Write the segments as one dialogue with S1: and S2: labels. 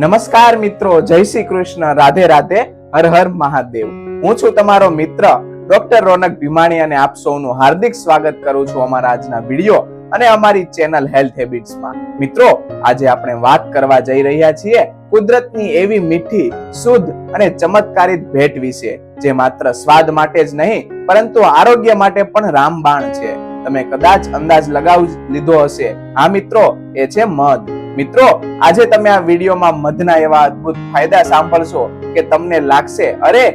S1: નમસ્કાર મિત્રો, જય શ્રી કૃષ્ણ, રાધે રાધે, હર હર મહાદેવ। હું છું તમારો મિત્ર ડોક્ટર રોનક ભીમાણી અને આપ સૌનું હાર્દિક સ્વાગત કરું છું અમારા આજના વિડીયો અને અમારી ચેનલ હેલ્થ હેબિટ્સમાં। મિત્રો, આજે આપણે વાત કરવા જઈ રહ્યા છીએ કુદરતની એવી મીઠી, શુદ્ધ અને ચમત્કારિક ભેટ વિશે, જે માત્ર સ્વાદ માટે જ નહીં પરંતુ આરોગ્ય માટે પણ રામબાણ છે। તમે કદાચ અંદાજ લગાવી લીધો હશે। હા મિત્રો, એ છે મધ। મિત્રો, આજે તમે આ વિડીયોમાં મધના એવા અદ્ભુત ફાયદા સાંભળશો કે તમને લાગશે, અરે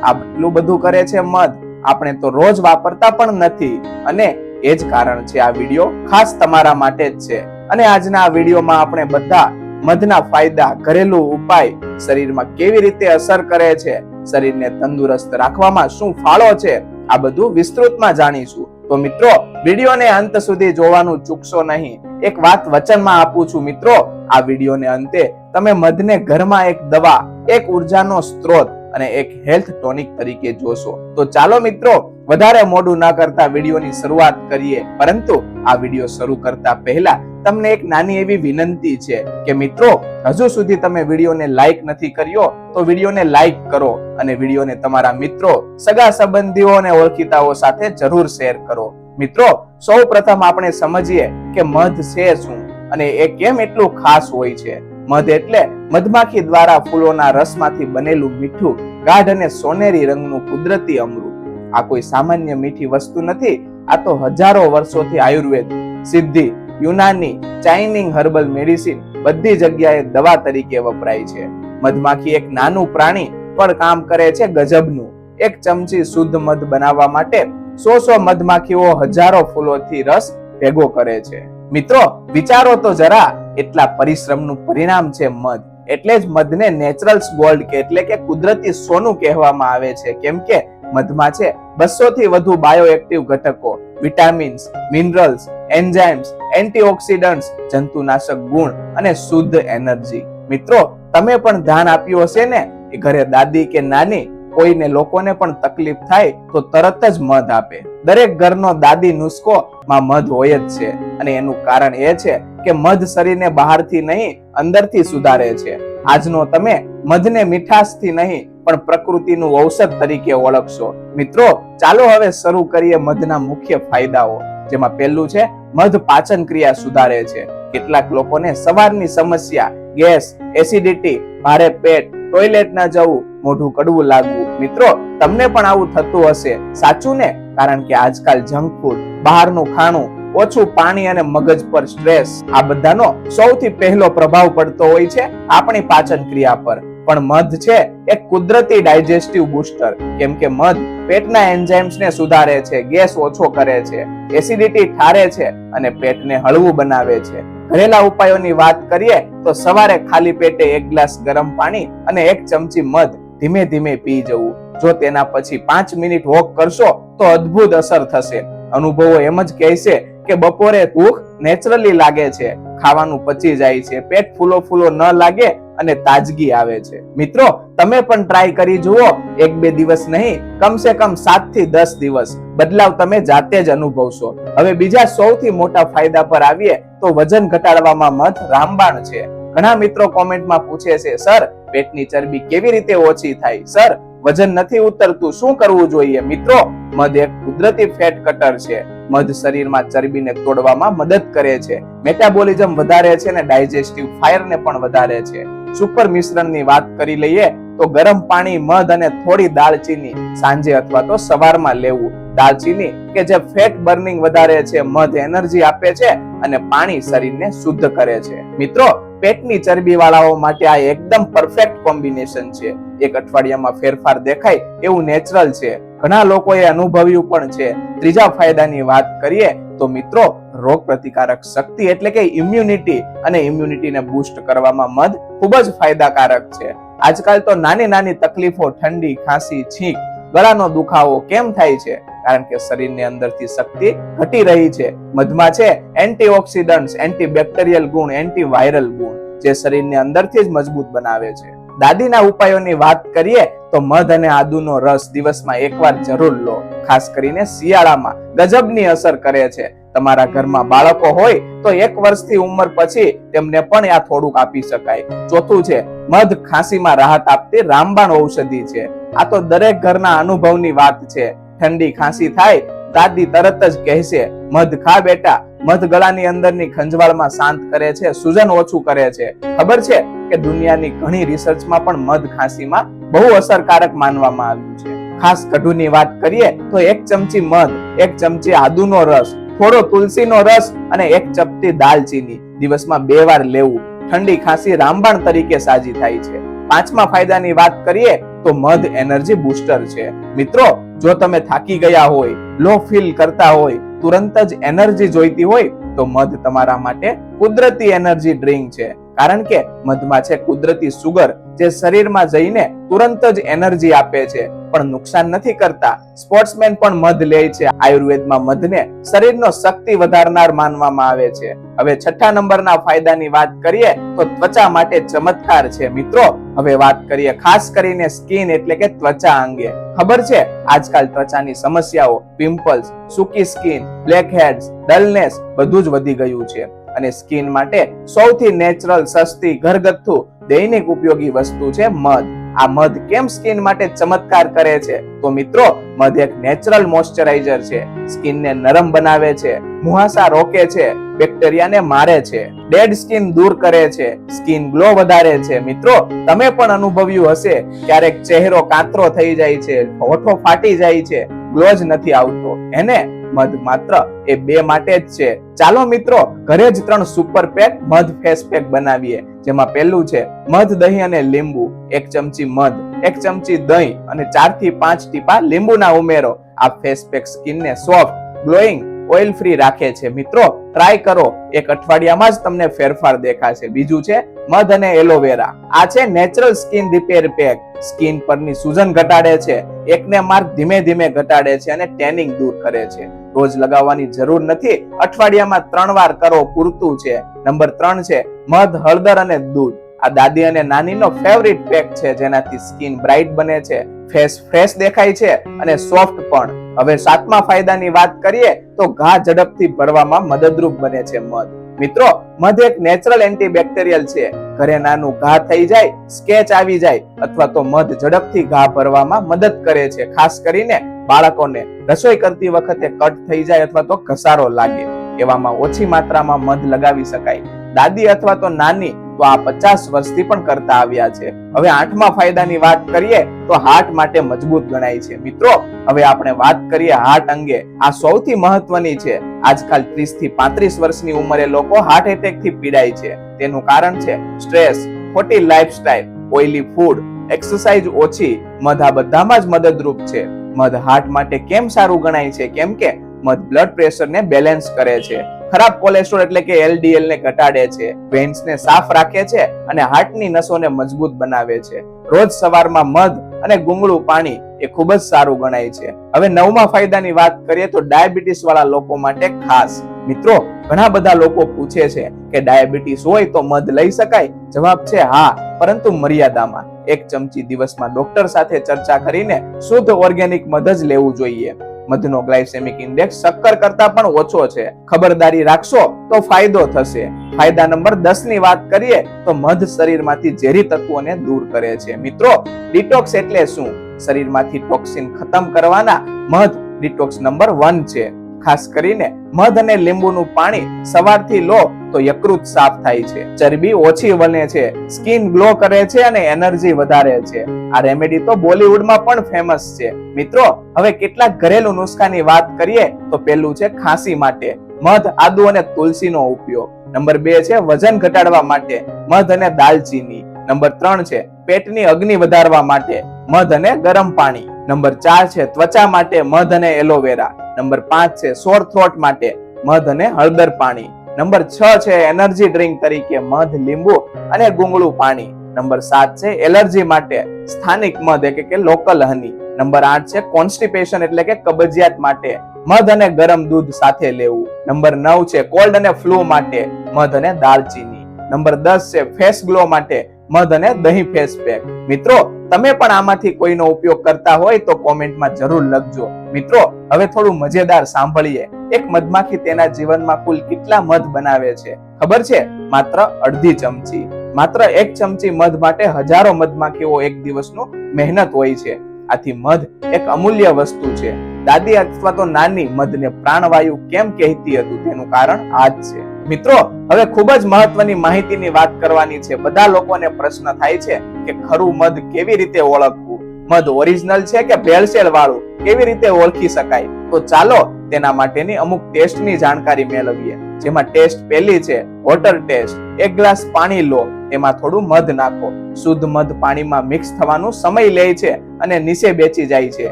S1: આટલું બધું કરે છે મધ, આપણે તો રોજ વાપરતા પણ નથી। અને એ જ કારણ છે આ વિડીયો ખાસ તમારા માટે જ છે। અને આજના આ વિડીયોમાં આપણે બધા મધના ફાયદા, ઘરેલું ઉપાય, શરીરમાં કેવી રીતે અસર કરે છે, શરીરને તંદુરસ્ત રાખવામાં શું ફાળો છે, આ બધું વિસ્તૃતમાં જાણીશું। તો મિત્રો, વિડીયોને અંત સુધી જોવાનું ચૂકશો નહીં। એક વાત વચનમાં આપું છું મિત્રો, આ વિડીયોને અંતે તમે મધને ઘરમાં એક દવા, એક ઉર્જાનો સ્ત્રોત અને એક હેલ્થ ટોનિક તરીકે જોશો। તો ચાલો મિત્રો, વધારે મોડું ના કરતા વિડીયોની શરૂઆત કરીએ। પરંતુ આ વિડીયો શરૂ કરતા પહેલા તમને એક નાની એવી વિનંતી છે કે મિત્રો, હજુ સુધી તમે વિડીયોને લાઈક નથી કર્યો તો વિડીયોને લાઈક કરો અને વિડીયોને તમારા મિત્રો, સગા સંબંધીઓ અને ઓળખીતાઓ સાથે જરૂર શેર કરો। મિત્રો, સૌ પ્રથમ આપણે સમજીએ કે મધ છે શું અને એ કેમ એટલું ખાસ હોય છે। મધ એટલે મધમાખી દ્વારા ફૂલોના રસમાંથી બનેલું મીઠું, ગાઢ અને સોનેરી રંગનું કુદરતી અમૃત। આ કોઈ સામાન્ય મીઠી વસ્તુ નથી, આ તો હજારો વર્ષોથી આયુર્વેદ, સિદ્ધિ, યુનાની, ચાઇનીઝ હર્બલ મેડિસિન બધી જગ્યાએ દવા તરીકે વપરાય છે। મધમાખી એક નાનું પ્રાણી પણ કામ કરે છે ગજબનું। એક ચમચી શુદ્ધ મધ બનાવવા માટે 100 મધમાખીઓ હજારો ફૂલોથી રસ ભેગો કરે છે। મિત્રો, વિચારો તો જરા, એટલા પરિશ્રમનું પરિણામ છે મધ। એટલે જ મધને નેચરલ ગોલ્ડ એટલે કે કુદરતી સોનું કહેવામાં આવે છે, કેમ કે મધમાં છે 200 થી વધુ બાયોએક્ટિવ ઘટકો, વિટામિન્સ, મિનરલ્સ, એન્ઝાઇમ્સ, એન્ટીઓક્સિડન્ટ્સ, જંતુનાશક ગુણ અને શુદ્ધ એનર્જી। મિત્રો, તમે પણ ધ્યાન આપ્યું હશે ને, એ ઘરે દાદી કે નાની કોઈને લોકોને પણ તકલીફ થાય તો તરત જ મધ આપે। દરેક ઘરનો દાદી નુસ્ખો માં મધ હોય જ છે અને એનું કારણ એ છે કે મધ શરીરને બહારથી નહીં અંદરથી સુધારે છે। આજનો તમે મધને મીઠાશથી નહીં પણ પ્રકૃતિનું ઔષધ તરીકે ઓળખશો। મિત્રો, ચાલો હવે શરૂ કરીએ મધના મુખ્ય ફાયદાઓ, જેમાં પહેલું છે મધ પાચન ક્રિયા સુધારે છે। કેટલાક લોકોને સવારની સમસ્યા, ગેસ, એસિડિટી, ભારે પેટ, ટોયલેટ ન જવું, મોઢું કડવું લાગવું, મિત્રો તમને પણ આવું થતું હશે, સાચું ને? કારણ કે આજકાલ જંક ફૂડ, બહારનું ખાણું, ઓછું પાણી અને મગજ પર સ્ટ્રેસ, આ બધાનો સૌથી પહેલો પ્રભાવ પડતો હોય છે આપણી પાચન ક્રિયા પર। પણ મધ છે એક કુદરતી ડાયજેસ્ટિવ બૂસ્ટર, કેમ કે મધ પેટના એન્ઝાઇમ્સને સુધારે છે, ગેસ ઓછો કરે છે, એસિડિટી ઠારે છે અને પેટને હળવું બનાવે છે। ઘરેલા ઉપાયોની વાત કરીએ તો સવારે ખાલી પેટે 1 ગ્લાસ ગરમ પાણી અને 1 ચમચી મધ ધીમે ધીમે પી જવું। જો તેના પછી 5 મિનિટ વોક કરશો તો અદ્ભુત અસર થશે। અનુભવો એમ જ કહેશે કે બપોરે ભૂખ નેચરલી લાગે છે, ખાવાનું પચી જાય છે, પેટ ફૂલો ન લાગે અને તાજગી આવે છે। મિત્રો, તમે પણ ટ્રાય કરી જુઓ, 1-2 દિવસ નહીં, કમસે કમ 7 થી 10 દિવસ, બદલાવ તમે જાતે જ અનુભવશો। હવે બીજા સૌથી મોટા ફાયદા પર આવીએ તો વજન ઘટાડવામાં મધ રામબાણ છે। ઘણા મિત્રો કોમેન્ટમાં પૂછે છે, સર પેટની ચરબી કેવી રીતે ઓછી થાય? સર, વજન નથી ઉતરતું, શું કરવું જોઈએ? મિત્રો, મધ એક કુદરતી ફેટ કટર છે। મધ શરીરમાં ચરબીને તોડવામાં મદદ કરે છે, મેટાબોલિઝમ વધારે છે અને ડાયજેસ્ટિવ ફાયરને પણ વધારે છે। સુપર મિશ્રણની વાત કરી લઈએ તો ગરમ પાણી, મધ અને થોડી દાલચીની સાંજે અથવા તો સવારમાં લેવું। દાલચીની કે જે ફેટ બર્નિંગ વધારે છે, મધ એનર્જી આપે છે અને પાણી શરીરને શુદ્ધ કરે છે। મિત્રો, પેટની ચરબી વાળાઓ માટે આ એકદમ પરફેક્ટ કોમ્બિનેશન છે। એક અઠવાડિયામાં ફેરફાર દેખાય એવું નેચરલ છે, ઘણા લોકોએ અનુભવ્યું પણ છે। ત્રીજા ફાયદાની વાત કરીએ તો મિત્રો, રોગ પ્રતિકારક શક્તિ એટલે કે ઇમ્યુનિટી અને ઇમ્યુનિટીને બૂસ્ટ કરવામાં મધ ખૂબ જ ફાયદાકારક છે। આજકાલ તો નાની નાની તકલીફો, ઠંડી, ખાંસી, છીંક, ગળાનો દુખાવો કેમ થાય છે? કારણ કે શરીરની અંદરથી શક્તિ ઘટી રહી છે। મધમાં છે એન્ટીઓક્સિડન્ટ્સ, એન્ટીબેક્ટેરિયલ ગુણ, એન્ટીવાયરલ ગુણ, જે શરીરને અંદરથી જ મજબૂત બનાવે છે। દાદીના ઉપાયોની વાત કરીએ તો મધ અને આદુનો રસ દિવસમાં 1 વાર જરૂર લો, ખાસ કરીને શિયાળામાં ગજબની અસર કરે છે। તમારા ઘરમાં બાળકો હોય તો 1 વર્ષથી ઉંમર પછી તેમને પણ આ થોડુંક આપી શકાય. ચોથું છે મધ ખાંસીમાં રાહત આપતી રામબાણ ઔષધિ છે. આ તો દરેક ઘરના અનુભવની વાત છે. ઠંડી ખાંસી થાય દાદી તરત જ કહેશે મધ ખા બેટા. મધ ગળાની અંદરની ખંજવાળમાં શાંત કરે છે, સૂજન ઓછું કરે છે. ખબર છે કે દુનિયાની ઘણી રિસર્ચમાં પણ મધ ખાંસીમાં બહુ અસરકારક માનવામાં આવ્યું છે. ખાસ કઢુની વાત કરીએ તો 1 ચમચી મધ, 1 ચમચી આદુનો રસ, થોડો તુલસીનો રસ અને 1 ચપટી દાલચીની દિવસમાં 2 વાર લેવું. ઠંડી ખાંસી રામબાણ તરીકે સાજી થાય છે. 5મા ફાયદાની વાત કરીએ તો મધ એનર્જી બૂસ્ટર છે. મિત્રો, જો તમે થાકી ગયા હોય, લો ફીલ કરતા હોય, તુરંત જ એનર્જી જોઈતી હોય તો મધ તમારા માટે કુદરતી એનર્જી ડ્રિંક છે. કારણ કે મધમાં છે કુદરતી સુગર જે શરીરમાં જઈને તુરંત જ એનર્જી આપે છે, પણ નુકસાન નથી કરતા. સ્પોર્ટ્સમેન પણ મધ લે છે. આયુર્વેદમાં મધને શરીરનો શક્તિ વધારનાર માનવામાં આવે છે. હવે 6થા નંબરના ફાયદાની વાત કરીએ તો ત્વચા માટે ચમત્કાર છે. મિત્રો, હવે વાત કરીએ ખાસ કરીને સ્કિન એટલે કે ત્વચા અંગે. ખબર છે આજકાલ ત્વચાની સમસ્યાઓ, પિમ્પલ્સ, સૂકી સ્કિન, બ્લેક હેડ્સ, ડલનેસ બધું જ વધી ગયું છે. અને સ્કિન માટે સૌથી નેચરલ, સસ્તી, ઘરગથ્થુ, દૈનિક ઉપયોગી વસ્તુ છે મધ. આ મધ કેમ સ્કિન માટે ચમત્કાર કરે છે? તો મિત્રો, મધ એક નેચરલ મોઇશ્ચરાઇઝર છે. સ્કિનને નરમ બનાવે છે, મુહાસા રોકે છે, બેક્ટેરિયાને મારે છે, ડેડ સ્કિન દૂર કરે છે, સ્કિન ગ્લો વધારે છે. મિત્રો, તમે પણ અનુભવ્યું હશે ક્યારેક ચહેરો કાતરો થઈ જાય છે, હોઠો ફાટી જાય છે, ગ્લો જ નથી આવતો. એને મધ માત્ર એ 2 માટે જ છે. ચાલો મિત્રો, ઘરે જ 3 સુપર પેક મધ ફેસ પેક બનાવીએ. જેમાં પહેલું છે મધ, દહીં અને લીંબુ. 1 ચમચી મધ, 1 ચમચી દહીં અને 4 થી 5 ટીપા લીંબુના ઉમેરો. આ ફેસ પેક સ્કિનને સોફ્ટ, ગ્લોઈંગ, ઓઇલ ફ્રી રાખે છે. મિત્રો, ટ્રાય કરો, 1 અઠવાડિયામાં જ તમને ફેરફાર દેખાશે. બીજું છે મધ અને એલોવેરા. આ છે natural skin repair pack. Skin પરની સૂજન ઘટાડે છે, એકને માર્ક ધીમે ધીમે ઘટાડે છે અને ટેનિંગ દૂર કરે છે. રોજ લગાવવાની જરૂર નથી, અઠવાડિયામાં 3 વાર કરો પૂરતું છે. નંબર 3 છે મધ, હળદર અને દૂધ. આ દાદી અને નાનીનો ફેવરિટ પેક છે, જેનાથી સ્કિન બ્રાઇટ બને છે, ફેસ ફ્રેશ દેખાય છે અને સોફ્ટ પણ. હવે 7મા ફાયદાની વાત કરીએ તો ઘા ઝડપથી ભરવામાં મદદરૂપ બને છે મધ. મિત્રો, મધ એક નેચરલ એન્ટીબેક્ટેરિયલ છે. ઘરે નાનું ઘા થઈ જાય, સ્કેચ આવી જાય અથવા તો મધ ઝડપથી ઘા ભરવામાં મદદ કરે છે. ખાસ કરીને બાળકોને રસોઈ કરતી વખતે કટ થઈ જાય અથવા તો ઘસારો લાગે, એવામાં ઓછી માત્રામાં મધ લગાવી શકાય. દાદી અથવા તો નાની તો આ 50 વર્ષથી પણ કરતા આવ્યા છે. હવે 8મા ફાયદાની વાત કરીએ તો હાર્ટ માટે મજબૂત ગણાય છે. મિત્રો, હવે આપણે વાત કરીએ હાર્ટ અંગે. આ સૌથી મહત્વની છે. આજકાલ 30 થી 35 વર્ષની ઉંમરે લોકો હાર્ટ એટેક થી પીડાય છે. તેનું કારણ છે સ્ટ્રેસ, ખોટી લાઈફસ્ટાઈલ, ઓઇલી ફૂડ, એક્સરસાઇઝ ઓછી. મધ આ બધામાં જ મદદરૂપ છે. મધ હાર્ટ માટે કેમ સારું ગણાય છે? કેમ કે મધ બ્લડ પ્રેશરને બેલેન્સ કરે છે, ખરાબ કોલેસ્ટ્રોલ એટલે કે LDL ને ઘટાડે છે, વેન્સને સાફ રાખે છે અને હાર્ટની નસોને મજબૂત બનાવે છે. રોજ સવારમાં મધ અને ગુંગળું પાણી એ ખૂબ જ સારું ગણાય છે. હવે 9મા ફાયદાની વાત કરીએ તો ડાયાબિટીસ વાળા લોકો માટે ખાસ. મિત્રો, ઘણા બધા લોકો પૂછે છે કે ડાયાબિટીસ હોય તો મધ લઈ શકાય? જવાબ છે હા, પરંતુ મર્યાદામાં. 1 ચમચી દિવસમાં ડોક્ટર સાથે ચર્ચા કરીને શુદ્ધ ઓર્ગેનિક મધ જ લેવું જોઈએ. મધનો ગ્લાયસેમિક ઇન્ડેક્સ શક્કર કરતા પણ ઓછો છે. ખબરદારી રાખશો તો ફાયદો થશે. ફાયદા નંબર 10 ની વાત કરીએ તો મધ શરીરમાંથી ઝેરી તત્વોને દૂર કરે છે. મિત્રો, ડિટોક્સ એટલે શું? શરીરમાંથી ટોક્સિન ખતમ કરવાના મધ ડિટોક્સ નંબર 1 છે. ખાસ કરીને મધ અને લીંબુનું પાણી સવારથી લો તો યકૃત સાફ થાય છે, ચરબી ઓછી બને છે, સ્કિન ગ્લો કરે છે અને એનર્જી વધારે છે. આ રેમેડી તો બોલિવૂડમાં પણ ફેમસ છે. મિત્રો, હવે કેટલાક ઘરેલું નુસ્ખાની વાત કરીએ તો પહેલું છે ખાંસી માટે મધ, આદુ અને તુલસીનો ઉપયોગ. નંબર 2 છે વજન ઘટાડવા માટે મધ અને દાલચીની. નંબર 3 છે પેટની અગ્નિ વધારવા માટે મધ અને ગરમ પાણી. નંબર 4 છે ત્વચા માટે મધ અને એલોવેરા. નંબર 5 છે સોર થ્રોટ માટે મધ અને હળદર પાણી. નંબર 6 છે એનર્જી ડ્રિંક તરીકે મધ, લીંબુ અને ગુંગળું પાણી. નંબર 7 છે એલર્જી માટે સ્થાનિક મધ એટલે કે લોકલ હની. નંબર 8 છે કોન્સ્ટિપેશન એટલે કે કબજિયાત માટે મધ અને ગરમ દૂધ સાથે લેવું. નંબર 9 છે કોલ્ડ અને ફ્લૂ માટે મધ અને દાલચીની. નંબર 10 છે ફેસ ગ્લો માટે મધ અને દહીં ફેસ પેક. મિત્રો, તમે પણ આમાંથી કોઈનો ઉપયોગ કરતા હોય તો કોમેન્ટમાં જરૂર લખજો. મિત્રો, હવે થોડું મજેદાર સાંભળીએ. એક મધમાખી તેના જીવનમાં કુલ કેટલા મધ બનાવે છે ખબર છે? માત્ર અડધી ચમચી. માત્ર 1 ચમચી મધ માટે હજારો મધમાખીઓ એક દિવસનું મહેનત હોય છે. આથી મધ એક અમૂલ્ય વસ્તુ છે. દાદી અથવા તો નાની મધને પ્રાણવાયુ કેમ કહેતી હતું તેનું કારણ આ જ છે. મિત્રો, હવે ખૂબ જ મહત્વની માહિતીની વાત કરવાની છે. બધા લોકોને પ્રશ્ન થાય છે કે ખરું મધ કેવી રીતે ઓળખવું? મધ ઓરિજિનલ છે કે ભેળસેળ વાળું કેવી રીતે ઓળખી શકાય? તો ચાલો તેના માટેની અમુક ટેસ્ટની જાણકારી મેળવીએ. જેમાં ટેસ્ટ પહેલી છે વોટર ટેસ્ટ. 1 ગ્લાસ પાણી લો, તેમાં થોડું મધ નાખો. શુદ્ધ મધ પાણીમાં મિક્સ થવાનો સમય લે છે અને નીચે બેસી જાય છે.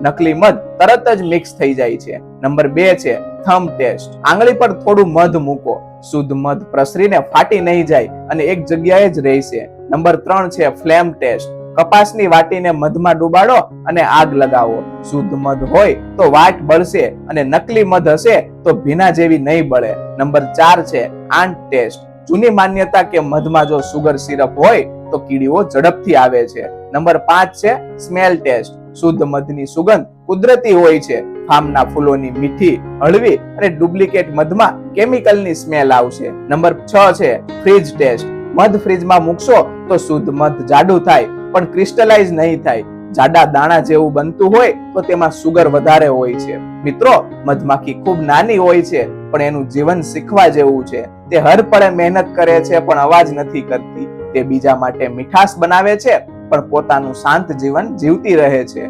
S1: નકલી મધ તરત જ મિક્સ થઈ જાય છે. નંબર 2 છે થંબ ટેસ્ટ. આંગળી પર થોડું મધ મૂકો. શુદ્ધ મધ પ્રસરીને ફાટી નહીં જાય અને એક જગ્યાએ જ રહેશે. નંબર 3 છે ફ્લેમ ટેસ્ટ. કપાસની વાટીને મધમાં ડુબાડો અને આગ લગાવો. શુદ્ધ મધ હોય તો વાટ બળશે અને નકલી મધ હશે તો ભીના જેવી નહીં બળે. નંબર 4 છે આંટ ટેસ્ટ. જૂની માન્યતા કે મધમાં જો સુગર સિરપ હોય તો કીડીઓ ઝડપથી આવે છે. નંબર 5 છે સ્મેલ ટેસ્ટ. શુદ્ધ મધની સુગંધ કુદરતી હોય છે. ફાર્મના ફૂલોની મીઠી, હળવી અને ડુપ્લિકેટ મધમાં કેમિકલની સ્મેલ આવશે. નંબર 6 છે ફ્રીજ ટેસ્ટ. મધ ફ્રીજમાં મૂકશો તો શુદ્ધ મધ જાડું થાય પણ ક્રિસ્ટલાઇઝ નહીં થાય. જાડા દાણા જેવું બનતું હોય તો તેમાં સુગર વધારે હોય છે. મિત્રો, મધમાખી ખૂબ નાની હોય છે પણ એનું જીવન શીખવા જેવું છે. તે હર પળે મહેનત કરે છે પણ અવાજ નથી કરતી. તે બીજા માટે મીઠાશ બનાવે છે પણ પોતાનું શાંત જીવન જીવતી રહે છે.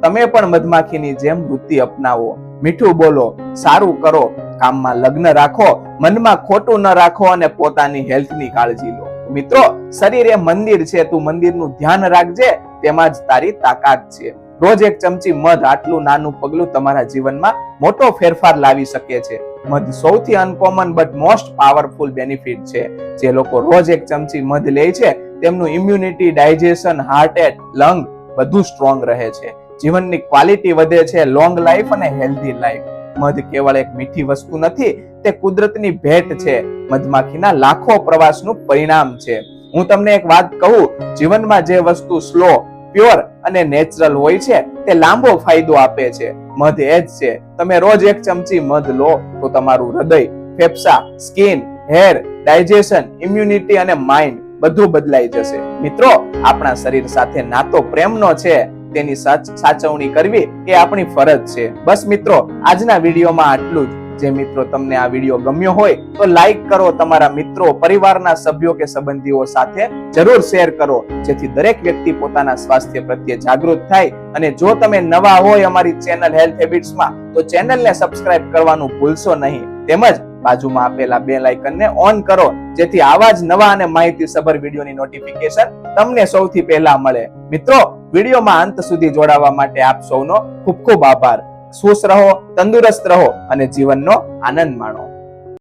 S1: તમે પણ મધમાખીની જેમ વૃત્તિ અપનાવો. મીઠું બોલો, સારું કરો, કામમાં લગ્ન રાખો, મનમાં ખોટું ન રાખો અને પોતાની હેલ્થની કાળજી લો. મિત્રો, શરીર એ મંદિર છે. તું મંદિરનું ધ્યાન રાખજે, તેમાં જ તારી તાકાત છે. રોજ 1 ચમચી મધ, આટલું નાનું પગલું તમારા જીવનમાં મોટો ફેરફાર લાવી શકે છે. મધ સૌથી uncommon but most powerful benefit છે. જે લોકો રોજ 1 ચમચી મધ લે છે તેમનું ઇમ્યુનિટી, ડાયજેશન, હાર્ટ એટ, લંગ બધું સ્ટ્રોંગ રહે છે. જીવનની ક્વોલિટી વધે છે. લોંગ લાઈફ અને હેલ્ધી લાઈફ. મધ કેવળ એક મીઠી વસ્તુ નથી, તે કુદરતની ભેટ છે. મધમાખીના લાખો પ્રવાસનું પરિણામ છે. હું તમને એક વાત કહું, જીવનમાં જે વસ્તુ સ્લો, પ્યોર અને નેચરલ હોય છે તે લાંબો ફાયદો આપે છે. મધ એ જ છે. તમે રોજ 1 ચમચી મધ લો તો તમારું હૃદય, ફેફસા, સ્કિન, હેર, ડાયજેશન, ઇમ્યુનિટી અને માઇન્ડ બધું બદલાઈ જશે. મિત્રો, આપણા શરીર સાથે નાતો પ્રેમનો છે. તેની સાચવણી કરવી એ આપણી ફરજ છે. બસ મિત્રો, આજના વિડીયોમાં આટલું જ. જે મિત્રો તમને આ વિડીયો ગમ્યો હોય તો લાઈક કરો. તમારા મિત્રો, પરિવારના સભ્યો કે સંબંધીઓ સાથે જરૂર શેર કરો, જેથી દરેક વ્યક્તિ પોતાના સ્વાસ્થ્ય પ્રત્યે જાગૃત થાય. અને જો તમે નવા હોય અમારી ચેનલ હેલ્થ હેબિટ્સમાં તો ચેનલને સબસ્ક્રાઇબ કરવાનું ભૂલશો નહીં. તેમજ બાજુમાં આપેલા બેલ આઇકનને ઓન કરો, જેથી આવા જ નવા અને માહિતીસભર વિડીયોની નોટિફિકેશન તમને સૌથી પહેલા મળે. મિત્રો, વિડીયોમાં અંત સુધી જોડાવા માટે આપ સૌનો ખૂબ ખૂબ આભાર. ખુશ રહો, તંદુરસ્ત રહો અને જીવનનો આનંદ માણો.